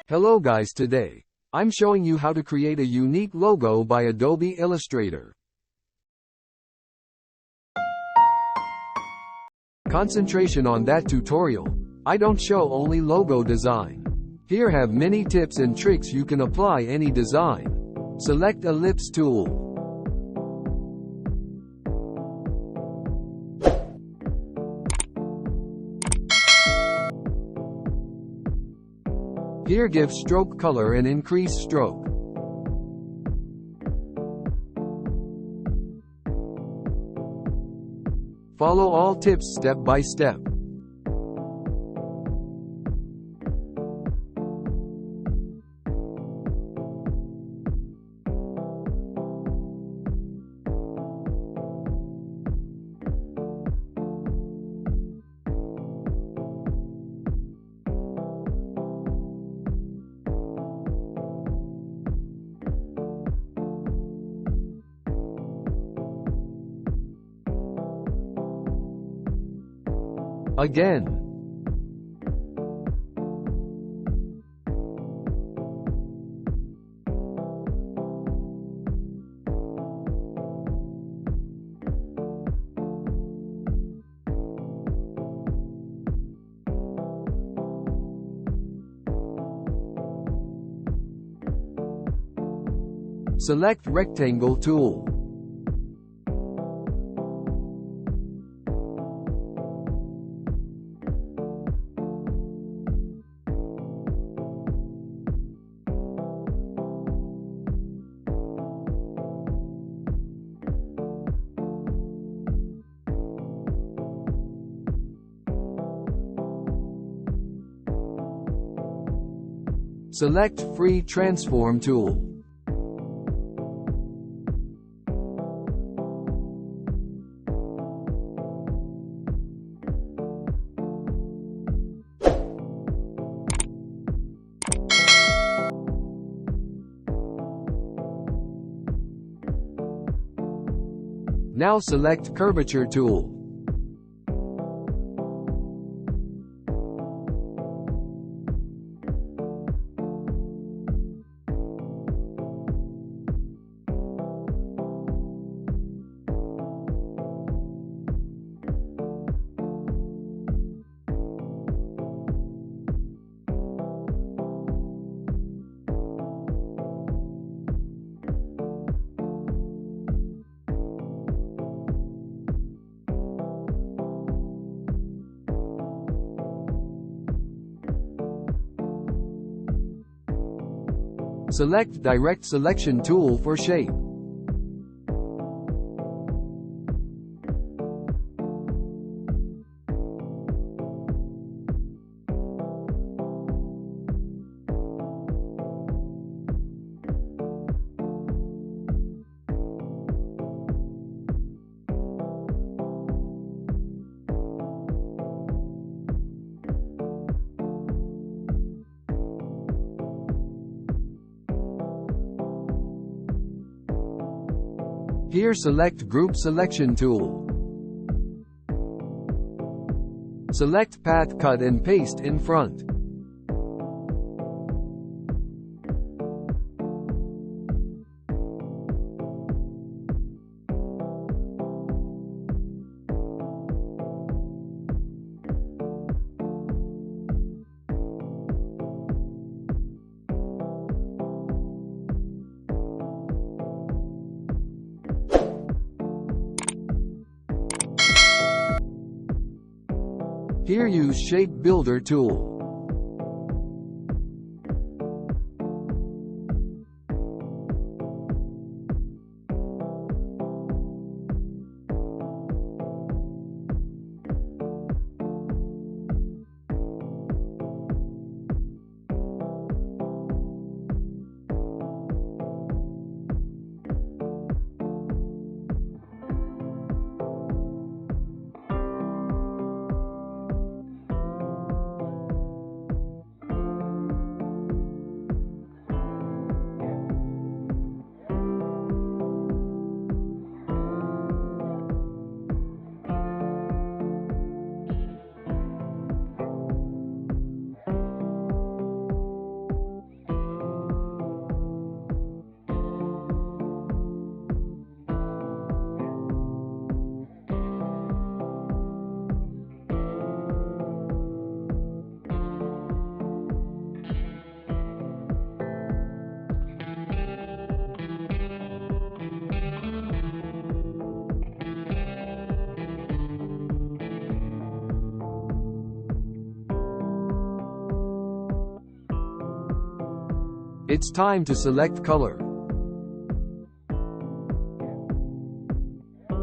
Hello guys, today I'm showing you how to create a unique logo by Adobe Illustrator. Concentration on that tutorial. I don't show only logo design. Here have many tips and tricks you can apply any design. Select Ellipse tool. Here give stroke color and increase stroke. Follow all tips step by step. Again. Select Rectangle tool. Select Free Transform tool. Now select Curvature tool. Select Direct Selection tool for shape. Here select Group Selection tool. Select Path Cut and Paste in front. Here use Shape Builder tool. It's time to select color.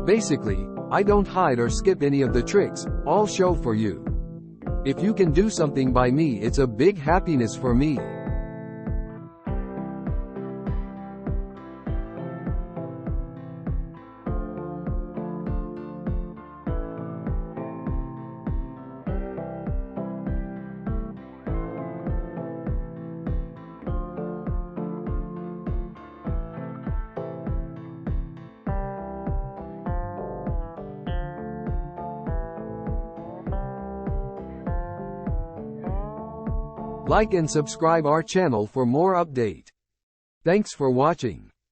Basically, I don't hide or skip any of the tricks, all show for you. If you can do something by me, it's a big happiness for me. Like and subscribe our channel for more update. Thanks for watching.